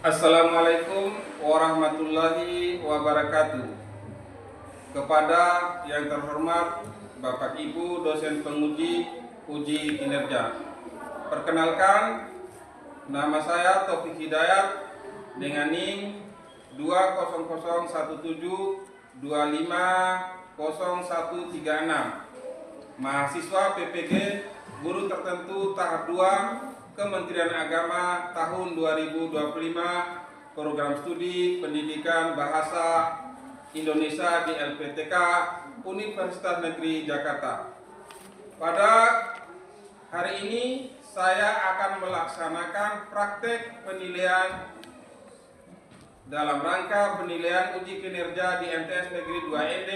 Assalamualaikum warahmatullahi wabarakatuh. Kepada yang terhormat Bapak Ibu dosen penguji uji kinerja. Perkenalkan, nama saya Taufik Hidayat dengan NIM 20017250136. Mahasiswa PPG Guru Tertentu Tahap 2 Kementerian Agama tahun 2025, Program Studi Pendidikan Bahasa Indonesia di LPTK Universitas Negeri Jakarta. Pada hari ini saya akan melaksanakan praktek penilaian dalam rangka penilaian uji kinerja di MTS Negeri 2 ND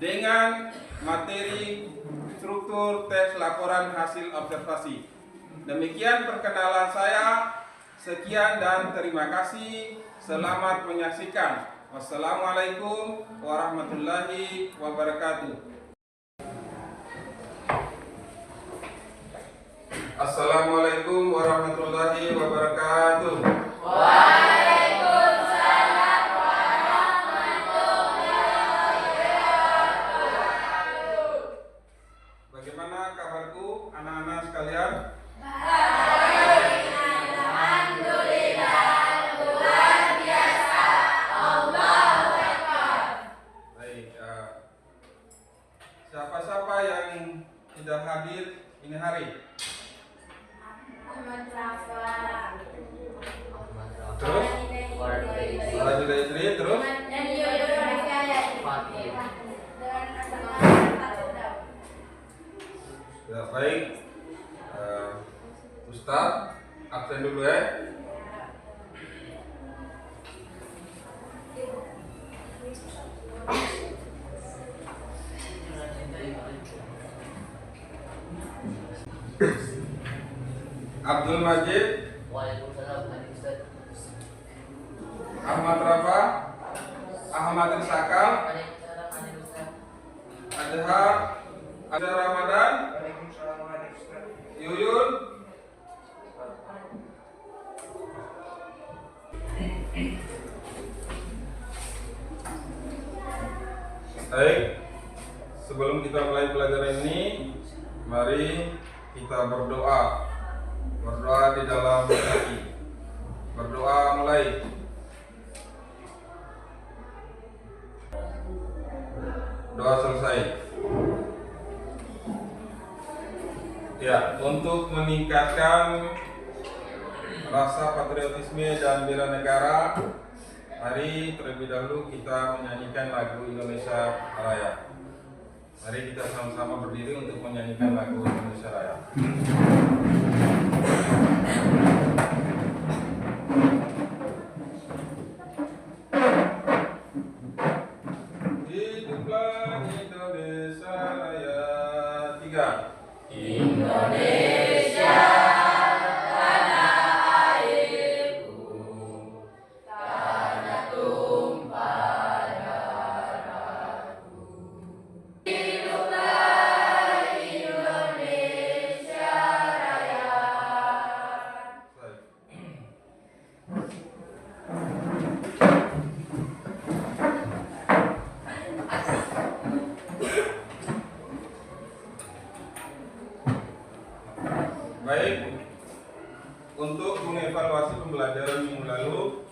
dengan materi struktur tes laporan hasil observasi. Demikian perkenalan saya. Sekian dan terima kasih. Selamat menyaksikan. Wassalamualaikum warahmatullahi wabarakatuh. Assalamualaikum warahmatullahi wabarakatuh. Waalaikumsalam warahmatullahi wabarakatuh. Bagaimana kabarku anak-anak sekalian? Baik, alhamdulillah, luar biasa. Allahu Akbar. Baik, siapa-siapa yang tidak hadir ini hari? Ahmad Rafa. Terus? Orang juga istri, terus? Dan Yoyo Hidayat. Ya, baik. Ustaz, absen dulu ya. Abdul Majid, Waalaikumsalam Ustaz. Ahmad Rafa, Ahmad Sakal, Waalaikumsalam Ustaz. Adha Ramadan, Yuyun, baik. Sebelum kita mulai pelajaran ini, mari kita berdoa. Berdoa di dalam hati. Berdoa mulai. Doa selesai. Ya, untuk meningkatkan rasa patriotisme dan bela negara, mari terlebih dahulu kita menyanyikan lagu Indonesia Raya. Mari kita sama-sama berdiri untuk menyanyikan lagu Indonesia Raya. Hiduplah Indonesia Raya. 3. Indonesia tanah airku, tanah tumpah darahku. Hiduplah Indonesia Raya. Baik, untuk mengevaluasi pembelajaran minggu lalu,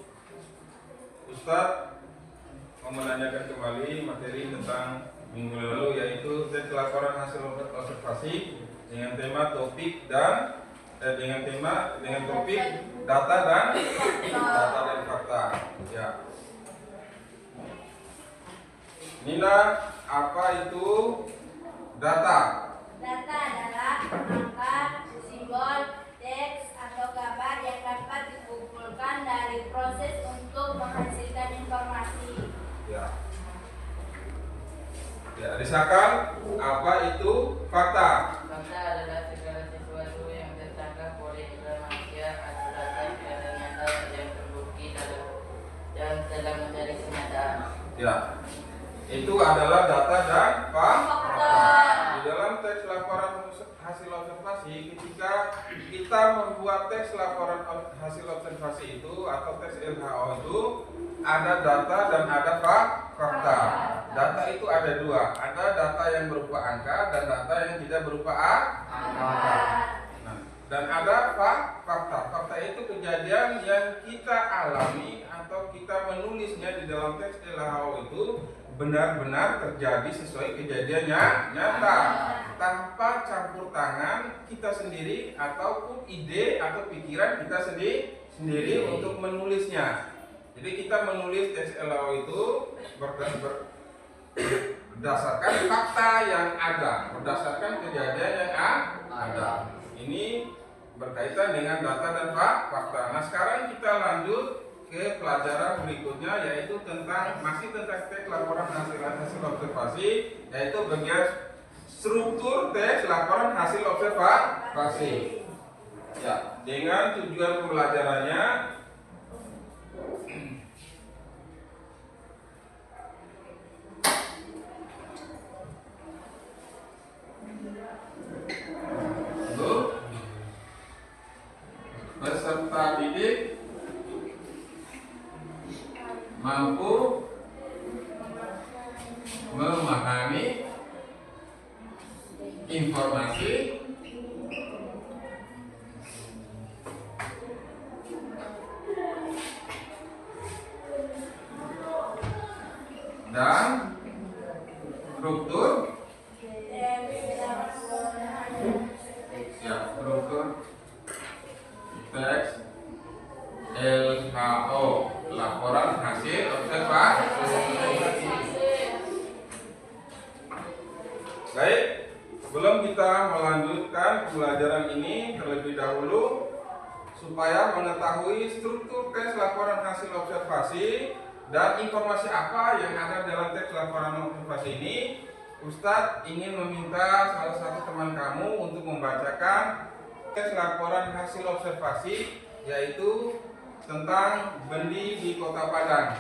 Ustadz mau menanyakan kembali materi tentang minggu lalu, yaitu tes laporan hasil observasi dengan tema topik dan dengan topik data dan fakta. Ya. Nina, apa itu data? Data adalah angka, simbol, teks, atau gambar yang dapat dikumpulkan dari proses untuk menghasilkan informasi. Ya. Ya, Risakal, apa itu fakta? Fakta adalah segala sesuatu yang tertangkap oleh manusia atau data secara nyata yang terbukti dan telah menjadi kenyataan. Ya. Itu adalah data dan fakta. Di dalam teks laporan hasil observasi, ketika kita membuat dalam teks laporan hasil observasi itu atau teks LHO itu ada data dan ada fakta. Data itu ada dua, ada data yang berupa angka dan data yang tidak berupa angka. Nah, dan ada fakta. Fakta itu kejadian yang kita alami atau kita menulisnya di dalam teks LHO itu benar-benar terjadi sesuai kejadiannya nyata, tanpa campur tangan kita sendiri ataupun ide atau pikiran kita sendiri untuk menulisnya. Jadi kita menulis teks LHO itu berdasarkan fakta yang ada, berdasarkan kejadian yang ada. Ini berkaitan dengan data dan fakta. Nah, sekarang kita lanjut ke pelajaran berikutnya, yaitu masih tentang teks laporan hasil observasi, yaitu bagian struktur teks laporan hasil observasi. Ya, dengan tujuan pembelajarannya peserta didik mampu memahami informasi dan struktur teks LHO, laporan hasil observasi. Baik, sebelum kita melanjutkan pembelajaran ini, terlebih dahulu supaya mengetahui struktur teks laporan hasil observasi dan informasi apa yang ada dalam teks laporan observasi ini, Ustadz ingin meminta salah satu teman kamu untuk membacakan teks laporan hasil observasi, yaitu tentang benih di Kota Padang.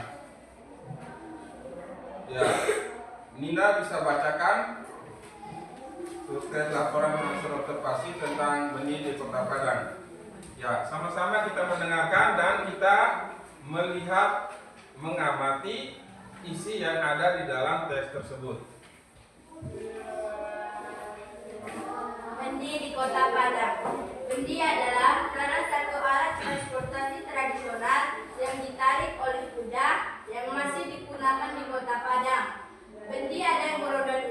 Ya, Nina bisa bacakan teks laporan hasil observasi tentang benih di Kota Padang. Ya, sama-sama kita mendengarkan dan kita melihat, mengamati isi yang ada di dalam teks tersebut. Benih di Kota Padang. Benih adalah salah satu alat transportasi tradisional yang ditarik oleh kuda yang masih digunakan di Kota Padang. Benih ada yang beroda 2,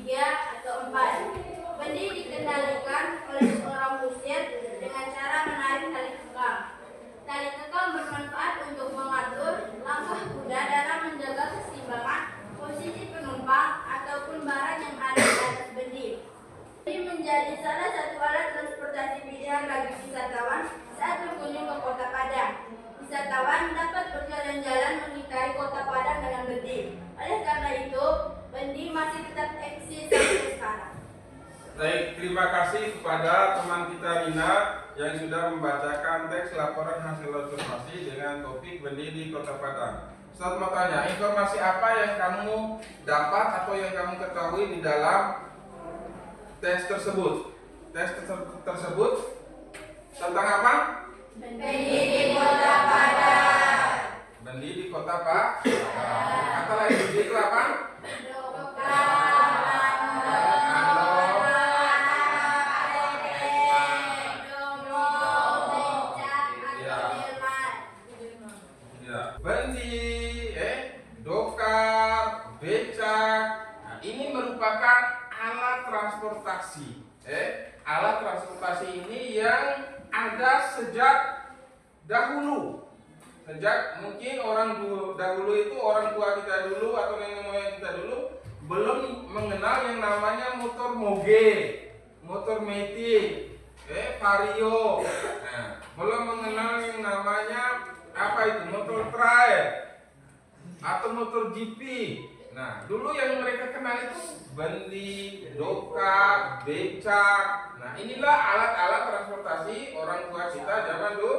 3, atau 4. Benih dikendalikan oleh seorang kusir dengan cara menarik tali kekang. Tali kekang bermanfaat untuk mengatur langkah kuda dalam menjaga keseimbangan posisi penumpang ataupun barang yang ada di atas benih. Ini menjadi salah satu alat transportasi pilihan bagi wisatawan saat berkunjung ke Kota Padang. Wisatawan dapat berjalan-jalan mengitari Kota Padang dengan benih. Oleh karena itu, benih masih tetap eksis sampai sekarang. Baik, terima kasih kepada teman kita Nina yang sudah membacakan teks laporan hasil observasi dengan topik benih di Kota Padang. Ustaz mau tanya, informasi apa yang kamu dapat atau yang kamu ketahui di dalam teks tersebut? Teks tersebut tentang apa? Benih di Kota Padang. Benih di Kota Padang. Kata lain di apa? Dokar, becak. Nah, ini merupakan alat transportasi. Alat transportasi ini yang ada sejak dahulu. Sejak mungkin orang dahulu itu, orang tua kita dulu atau nenek moyang kita dulu belum mengenal yang namanya motor moge, motor metik, vario. Nah, belum mengenal yang namanya apa itu, motor trail atau motor GP. Nah, dulu yang mereka kenal itu benih, dokar, becak. Nah, inilah alat-alat transportasi orang tua kita zaman dulu.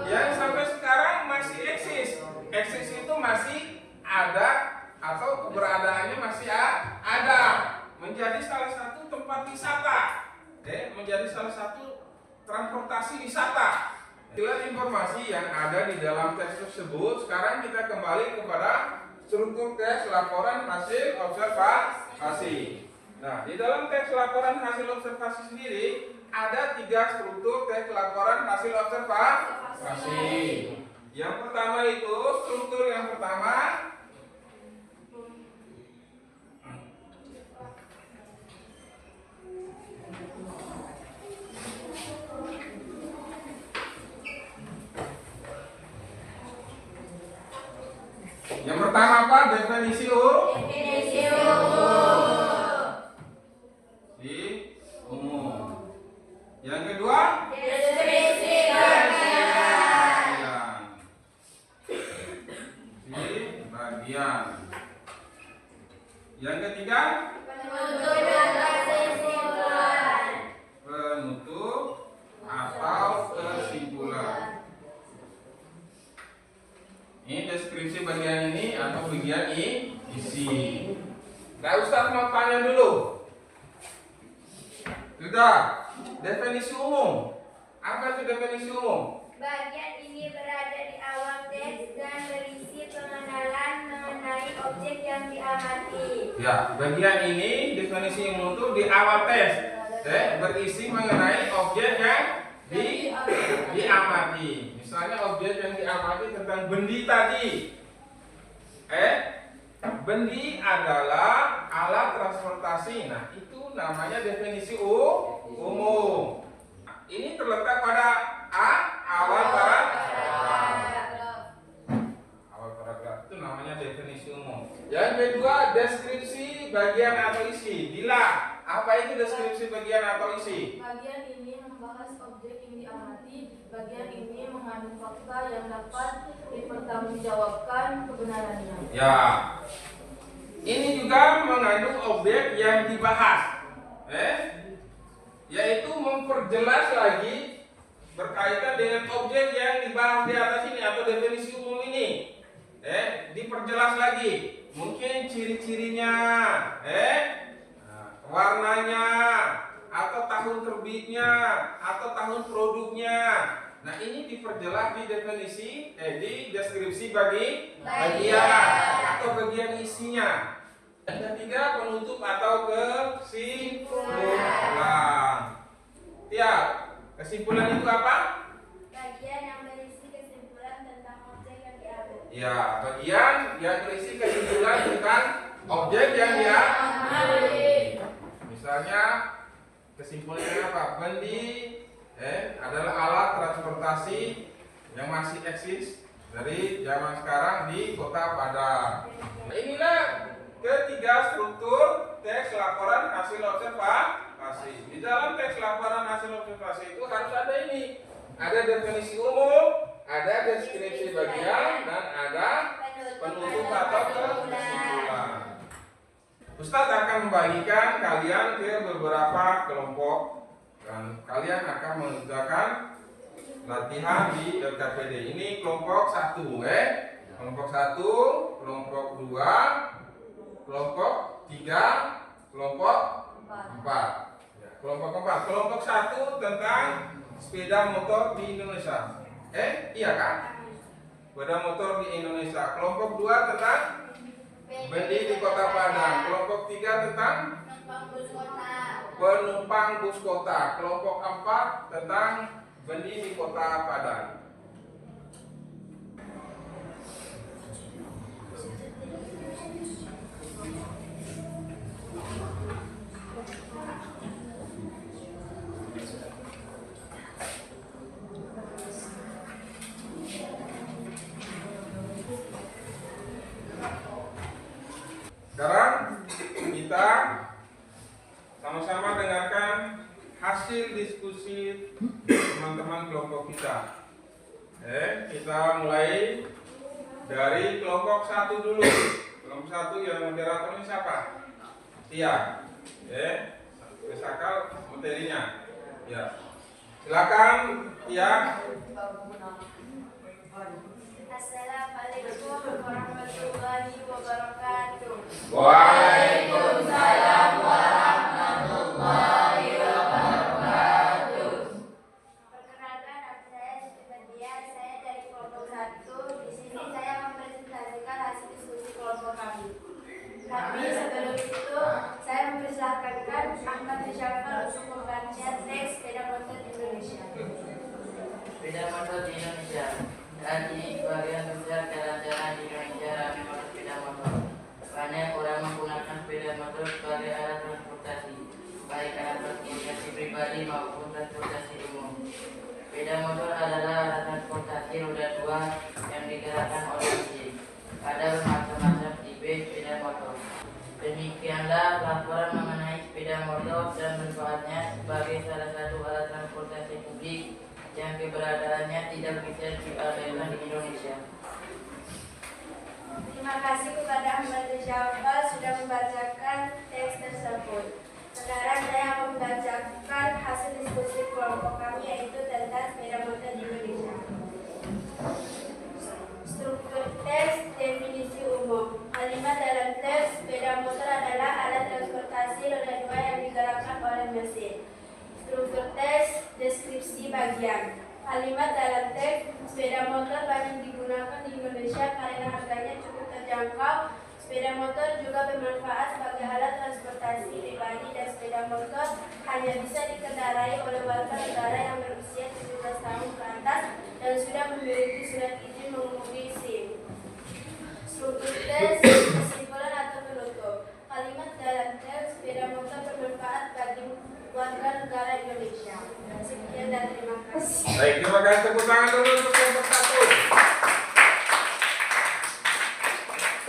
Yang sampai sekarang masih eksis. Eksis itu masih ada atau keberadaannya masih ada. Menjadi salah satu tempat wisata. Menjadi salah satu transportasi Itulah informasi yang ada di dalam teks tersebut. Sekarang kita kembali kepada struktur teks laporan hasil observasi. Nah, di dalam teks laporan hasil observasi sendiri ada 3 struktur teks laporan hasil observasi. Yang pertama itu struktur yang pertama apa? Definisi umum. Yang kedua Deskripsi bagian. Yang ketiga penutup dan kesimpulan. penutup atau kesimpulan. Ini deskripsi bagian ini atau bagian isi. Nah, Ustaz mau tanya dulu. Sudah, definisi umum. Apa itu definisi umum? Bagian ini berada di awal teks dan berisi pengenalan mengenai objek yang diamati. Ya, bagian ini definisi umum itu di awal teks. Berisi mengenai objek yang diamati. Misalnya objek yang diamati tentang bendi tadi. Bendi adalah alat transportasi. Nah, itu namanya definisi umum. Ini terletak pada awal paragraf. Awal paragraf itu namanya definisi umum. Yang kedua, deskripsi bagian atau isi. Bila apa itu deskripsi bagian atau isi? Bagian ini membahas objek yang diamati. Bagian ini mengandung fakta yang dapat dipertanggungjawabkan kebenarannya. Ya. Ini juga mengandung objek yang dibahas. Yaitu memperjelas lagi berkaitan dengan objek yang dibahas di atas ini atau definisi umum ini. Diperjelas lagi. Mungkin ciri-cirinya, warnanya, atau tahun terbitnya, atau tahun produknya. Nah, ini diperjelas di definisi, di deskripsi bagian atau bagian isinya. Yang ketiga, penutup atau kesimpulan. Ya, kesimpulan itu apa? Bagian yang berisi kesimpulan tentang objek yang diamati. Ya, bagian yang berisi kesimpulan tentang objek yang diamati. Misalnya, kesimpulannya apa? Bendi adalah alat transportasi yang masih eksis dari zaman sekarang di Kota Padang. Nah, inilah ketiga struktur teks laporan hasil observasi. Di dalam teks laporan hasil observasi itu harus ada ini. Ada definisi umum, ada deskripsi bagian, dan ada penutup atau kesimpulan. Ustadz akan membagikan kalian ke beberapa kelompok dan kalian akan mengerjakan latihan di LKPD. Ini kelompok 1, kelompok 1, kelompok 2, kelompok 3, kelompok 4. Kelompok 4. Kelompok 1 tentang sepeda motor di Indonesia. Iya kan? Sepeda motor di Indonesia. Kelompok 2 tentang bendi di Kota Padang. Kelompok 3 tentang penumpang bus kota. Kelompok 4 tentang bendi di Kota Padang. Sekarang kita sama-sama dengarkan hasil diskusi teman-teman kelompok kita. Kita mulai dari kelompok 1 dulu. Kelompok 1 yang moderatornya siapa? Tia. Besakal materinya. Ya. Silakan Tia. Assalamualaikum warahmatullahi wabarakatuh. Waalaikumsalam warahmatullahi wabarakatuh. Perkenalkan, nama saya Siti Saat ini sebagian besar jalan-jalan di Indonesia ramai oleh sepeda motor. Banyak orang menggunakan sepeda motor sebagai alat transportasi, baik alat transportasi pribadi maupun transportasi umum. Sepeda motor adalah alat transportasi roda 2 yang digerakkan oleh mesin. Ada bermacam-macam tipe sepeda motor. Demikianlah laporan mengenai sepeda motor dan manfaatnya sebagai salah satu alat transportasi publik yang keberadaannya tidak bisa diabaikan di Indonesia. Terima kasih kepada Ahmad Syafal sudah membacakan teks tersebut. Sekarang saya akan membacakan hasil diskusi kelompok kami, yaitu tentang sepeda motor di Indonesia. Struktur teks, definisi umum. Kalimat dalam teks, sepeda motor adalah alat transportasi roda 2 yang digerakkan oleh mesin. Struktur teks, deskripsi bagian. Kalimat dalam teks, sepeda motor banyak digunakan di Indonesia karena harganya cukup terjangkau. Sepeda motor juga bermanfaat sebagai alat transportasi pribadi dan sepeda motor hanya bisa dikendarai oleh warga negara yang berusia 17 tahun ke atas dan sudah memiliki surat izin mengemudi SIM. Struktur teks, kesimpulan atau penutup. Kalimat dalam teks, sepeda motor bermanfaat bagi warga negara Indonesia. Sekian dan terima kasih. Baik, terima kasih. Tepuk tangan dulu untuk kelompok 1.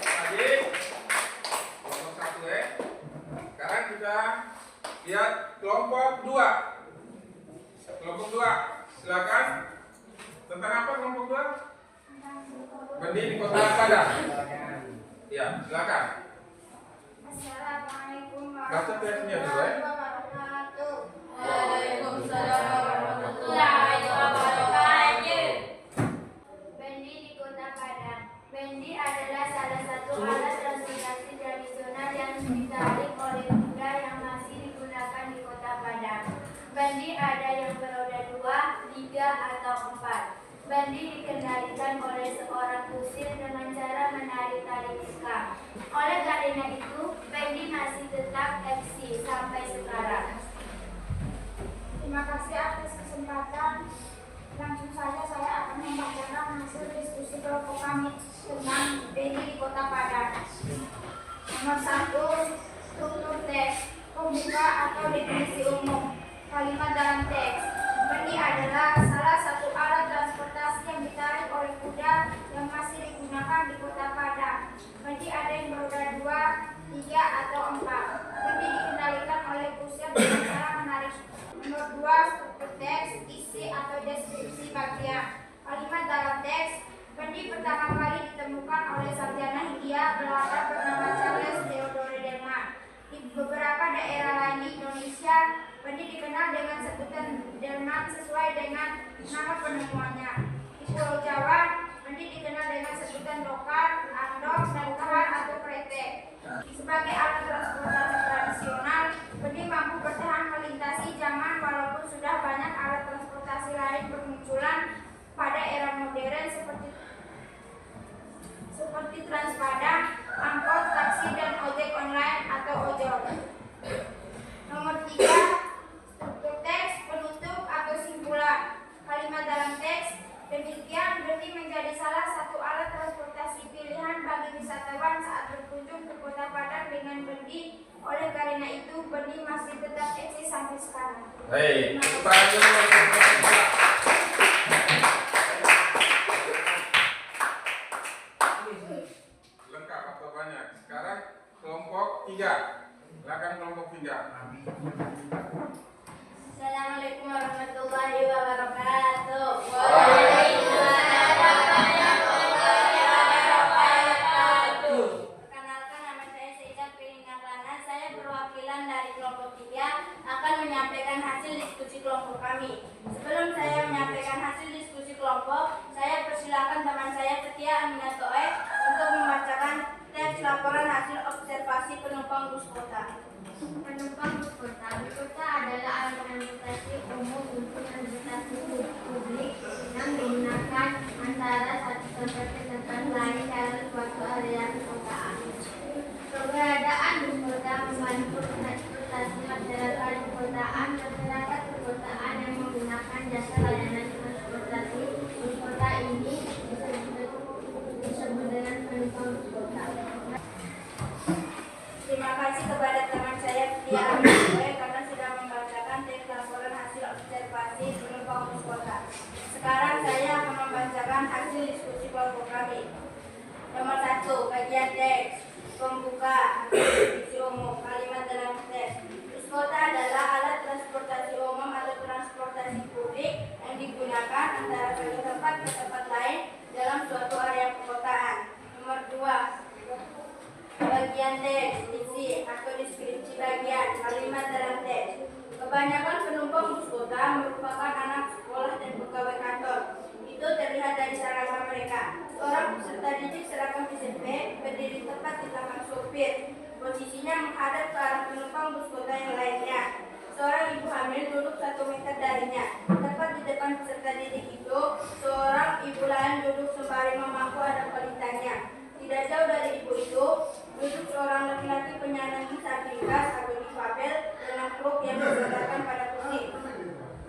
Tadi kelompok 1 ya. Sekarang kita lihat kelompok 2. Kelompok 2, silakan. Tentang apa kelompok 2? Bendi di Kota Padang. Ya, silakan. Assalamualaikum Baca teksnya dulu ya. wabarakatuh. Waalaikumsalam warahmatullahi wabarakatuh. Bendi di Kota Padang. Bendi adalah salah satu alat transportasi tradisional yang ditarik oleh kuda yang masih digunakan di Kota Padang. Bendi ada yang beroda 2, 3, atau 4. Bendi dikendalikan oleh seorang kusir dengan cara menarik tali ikat. Oleh karena itu, bendi masih tetap eksis sampai sekarang. Terima kasih atas kesempatan. Langsung saja saya akan membacakan hasil diskusi kelompok kami tentang bendi di Kota Padang. Nomor 1, struktur teks, pembuka atau definisi umum. Kalimat dalam teks, bendi adalah salah satu alat transportasi yang ditarik oleh kuda yang masih digunakan di Kota Padang. Bendi ada yang beroda 2, 3, atau 4. Bendi dikendalikan oleh kusir dengan cara menarik. Nomor 2, struktur teks, isi atau deskripsi bagian. Kalimat dalam teks, bendi pertama kali ditemukan oleh sarjana Hindia Belanda bernama Charles Theodore Delman. Di beberapa daerah lain di Indonesia, bendi dikenal dengan sebutan Delman sesuai dengan nama penemuannya. Di Pulau Jawa, bendi dikenal dengan sebutan dokar, andok, nangkahar, atau kretek. Sebagai alat transportasi tradisional, bendi mampu bertahan melintasi zaman walaupun sudah banyak alat transportasi lain bermunculan pada era modern seperti Transpadang, angkot, taksi, dan ojek online atau ojol. Nomor 3, struktur teks, penutup atau simpulan. Kalimat dalam teks, demikian bendi menjadi salah satu alat transportasi pilihan bagi wisatawan saat berkunjung ke Kota Padang dengan bendi. Oleh karena itu, bendi masih tetap eksis sampai sekarang. Baik, tepuk tangan dulu untuk kelompok 2. Lengkap atau banyak? Sekarang kelompok 3. Silakan kelompok 3. Assalamualaikum warahmatullahi wabarakatuh. Perkenalkan, nama saya Seidah Piringaklana. Saya perwakilan dari kelompok 3 akan menyampaikan hasil diskusi kelompok kami. Sebelum saya menyampaikan hasil diskusi kelompok, saya persilakan teman saya Setia Aminatoe untuk membacakan teks laporan hasil observasi penumpang bus kota. Penumpang bus kota merupakan hasil diskusi kelompok kami. Nomor 1, bagian teks. Pembuka, deskripsi umum, kalimat dalam teks. Bus kota adalah alat transportasi umum atau transportasi publik yang digunakan antara satu tempat ke tempat lain dalam suatu area perkotaan. Nomor 2, bagian teks, diksi atau deskripsi bagian, kalimat dalam teks. Kebanyakan penumpang bus kota merupakan anak sekolah dan pegawai kantor. Itu terlihat dari seragam mereka. Seorang peserta didik seragam SMP berdiri tepat di belakang sopir. Posisinya menghadap ke arah penumpang bus kota yang lainnya. Seorang ibu hamil duduk 1 meter darinya. Tepat di depan peserta didik itu, seorang ibu lain duduk sembari memangku anak balitanya. Tidak jauh dari ibu itu, duduk seorang laki-laki penyandang disabilitas atau difabel dengan kruk yang bersandar pada kursi.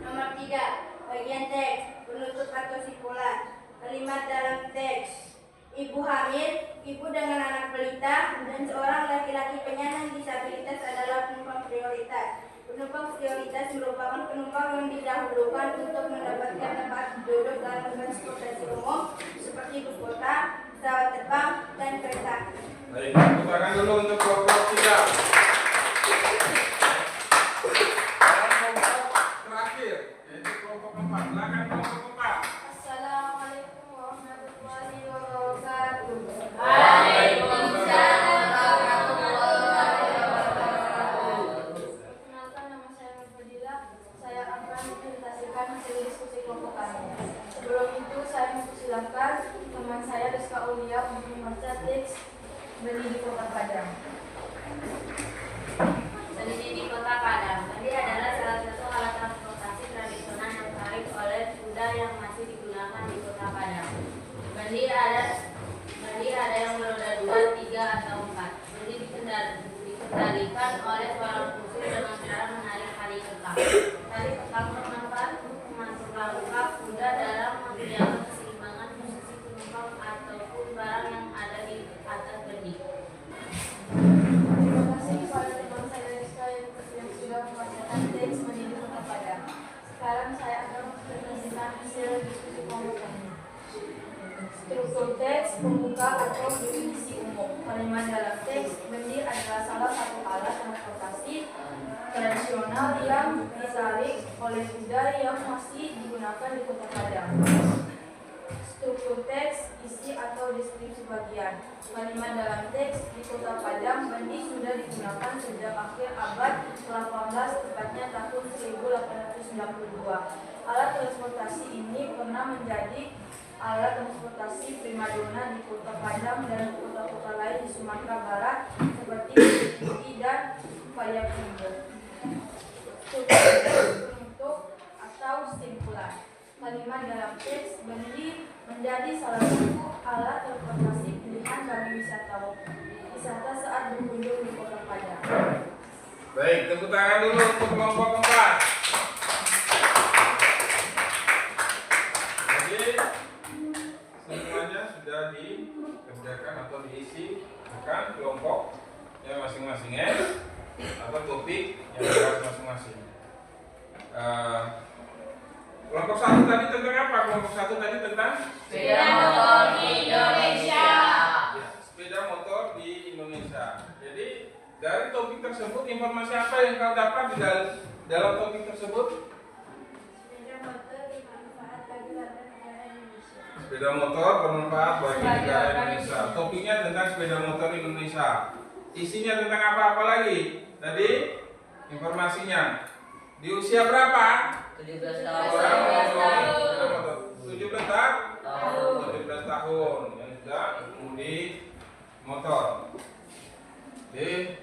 Nomor 3, bagian teks, penutup atau simpulan. Kalimat dalam teks. Ibu hamil, ibu dengan anak balita, dan seorang laki-laki penyandang disabilitas adalah penumpang prioritas. Penumpang prioritas merupakan penumpang yang didahulukan untuk mendapatkan tempat duduk dalam transportasi umum seperti bus kota, pesawat terbang, dan kereta. Baik, tepuk tangan dulu untuk kelompok 3. Kelompok terakhir, yaitu kelompok 4. Silakan kelompok 4. Assalamualaikum warahmatullahi wabarakatuh. Waalaikumsalam warahmatullahi wabarakatuh. Perkenalkan, nama saya Nurfadilah. Saya akan mempresentasikan hasil diskusi kelompok kami. Sebelum itu, saya mempersilahkan teman saya Rizka Aulia untuk membaca teks Beli di Kota Padang. Beli di Kota Padang. Beli adalah salah satu alat transportasi tradisional yang ditarik oleh kuda yang masih digunakan di Kota Padang. Beli ada yang beroda 2, 3, atau 4. Beli dikendalikan oleh seorang kusir dengan cara menarik tali kekang. Tali kekang bermanfaat untuk memperlengkap kuda dalam menjaga keseimbangan posisi penumpang ataupun barang yang ada di atas benih. Terima kasih kepada teman saya Rizka yang sudah membacakan teks Beli di Kota Padang. Sekarang saya akan mempresentasikan hasil diskusi kelompok kami. Struktur teks, pembuka atau definisi umum. Kalimat dalam teks, benih adalah salah satu alat transportasi tradisional yang ditarik oleh kuda yang masih digunakan di Kota Padang. Struktur teks, isi atau deskripsi bagian. Kalimat dalam teks, di Kota Padang, benih sudah digunakan sejak akhir abad 18, tepatnya tahun 1892. Alat transportasi ini pernah menjadi alat transportasi primadona di Kota Padang dan kota-kota lain di Sumatera Barat seperti Bukit dan Payakumbuh. Penutup atau simpulan. Kalimat dalam teks benih menjadi salah satu alat transportasi pilihan bagi wisata saat berkunjung di Kota Padang. Baik, tepuk tangan dulu untuk kelompok 4. Jadi semuanya sudah dikerjakan atau diisi bukan kelompoknya masing-masing ya, atau topik yang dibahas masing-masing. Kelompok 1 tadi tentang apa? Kelompok 1 tadi tentang Sepeda motor di Indonesia. ya, sepeda motor di Indonesia. Jadi dari topik tersebut informasi apa yang kau dapat di dalam topik tersebut? Sepeda motor bermanfaat bagi negara Indonesia. Topiknya tentang sepeda motor Indonesia. Isinya tentang apa lagi? Tadi informasinya. Di usia berapa? 17 Orang tahun. sepeda motor. 17 tahun. 17 tahun yang sudah mengemudi motor. Jadi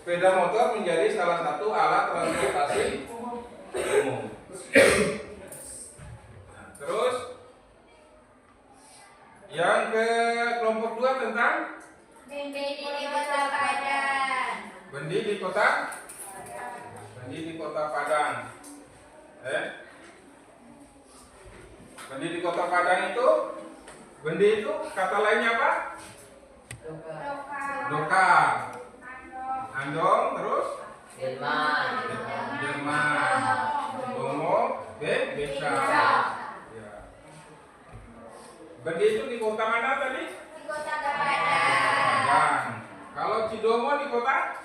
sepeda motor menjadi salah satu alat transportasi umum. Terus yang ke kelompok 2 tentang Bendi di Kota Padang. bendi di kota Padang. Bendi di Kota Padang itu, bendi itu kata lainnya apa? Doka, andong, terus Jerman. Jerman, Bongo, Desa. Ya. Bendi itu di kota mana tadi? Di Kota Padang. Padang. Kalau Cidomo di kota?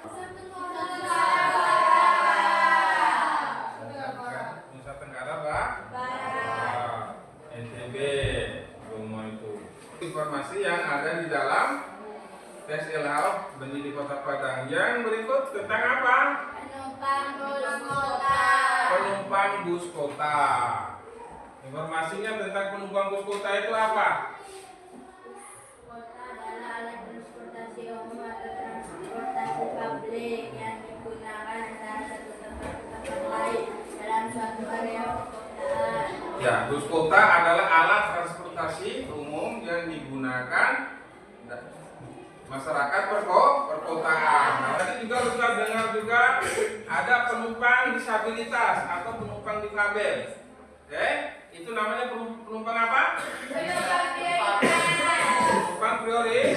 Nusa Tenggara, Pak. NTB. Cidomo itu. Informasi yang ada di dalam tes LH benih di Kota Padang. Yang berikut tentang apa? Penumpang bus kota. Informasinya tentang penumpang bus kota itu apa? Kota adalah alat transportasi umum atau transportasi publik yang digunakan antara satu tempat ke tempat lain dalam suatu area perkotaan. Ya, bus kota adalah alat transportasi umum yang digunakan masyarakat perkotaan. Nah, tadi juga Ustaz dengar juga ada penumpang disabilitas atau penumpang difabel. Oke, itu namanya penumpang apa? Penumpang prioritas.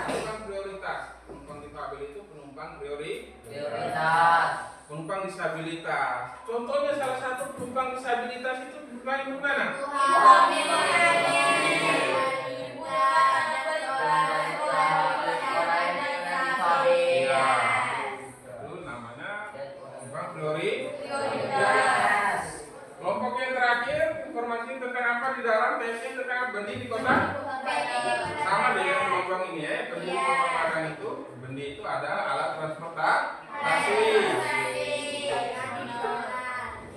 Penumpang prioritas. Penumpang difabel itu penumpang Prioritas. Penumpang disabilitas. Contohnya salah satu penumpang disabilitas itu penumpang yang mana? Iya. Itu namanya penumpang prioritas. Kelompok yang terakhir, informasi tentang apa di dalam tesnya tentang benih di kota? Sama dengan kelompok ini ya, benih di Kota Padang itu, benih itu adalah alat transportasi.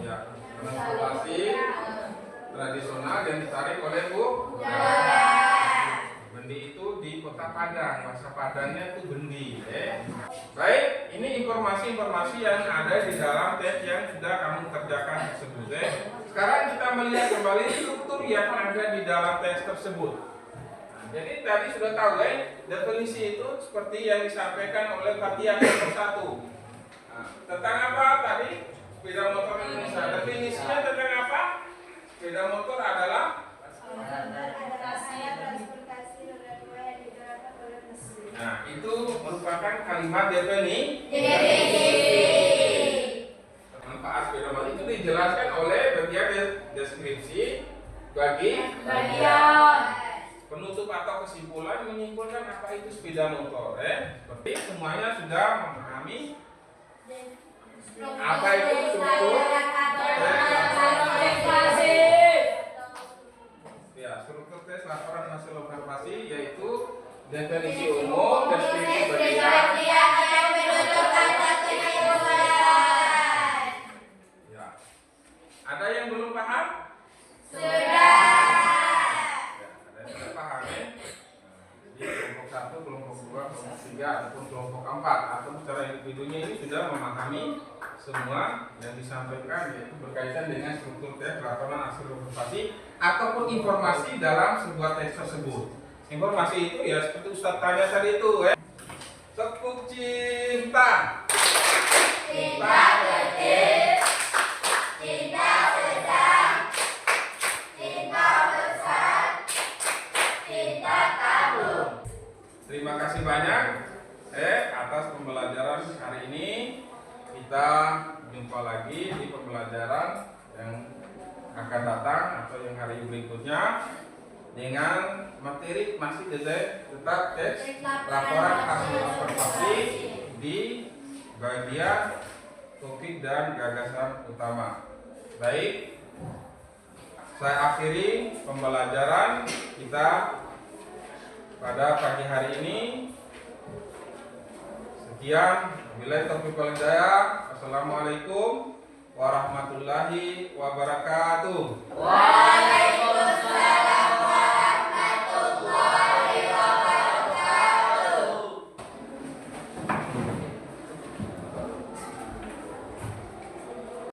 Ya, transportasi tradisional yang ditarik oleh bendi itu di Kota Padang, bahasa Padangnya itu bendi. Baik, ini informasi-informasi yang ada di dalam tes yang sudah kamu kerjakan tersebut. Sekarang kita melihat kembali struktur yang ada di dalam tes tersebut. Nah, jadi tadi sudah tahu definisi itu seperti yang disampaikan oleh Fatia nomor 1. Nah, tentang apa tadi? Sepeda motor Indonesia. Definisinya tentang apa? Sepeda motor adalah Transportasi roda dua yang digerakkan oleh mesin. Nah, itu merupakan kalimat definisi. Manfaat sepeda motor itu dijelaskan oleh bagian deskripsi bagi penutup atau kesimpulan menyimpulkan apa itu sepeda motor. Seperti semuanya sudah memahami apa itu struktur. Ya, struktur tes laporan hasil observasi yaitu definisi umum, deskripsi bagian. Ya. Ada yang belum paham? Ya, ada yang sudah paham ya. Jadi kelompok 1, kelompok 2, kelompok 3 ataupun kelompok 4 atau secara individunya ini sudah memahami semua yang disampaikan yaitu berkaitan dengan struktur tes laporan hasil observasi ataupun informasi dalam sebuah tes tersebut. Informasi itu ya seperti Ustaz tanya tadi itu Tepuk cinta. Cinta kecil, cinta sedang, cinta besar, cinta tabung. Terima kasih banyak atas pembelajaran hari ini. Kita jumpa lagi di pembelajaran yang akan datang atau yang hari berikutnya dengan materi masih tetap tes laporan hasil observasi di bagian topik dan gagasan utama. Baik, saya akhiri pembelajaran kita pada pagi hari ini. Sekian, wabillahi taufiq wal hidayah. Assalamualaikum warahmatullahi wabarakatuh. Waalaikumsalam.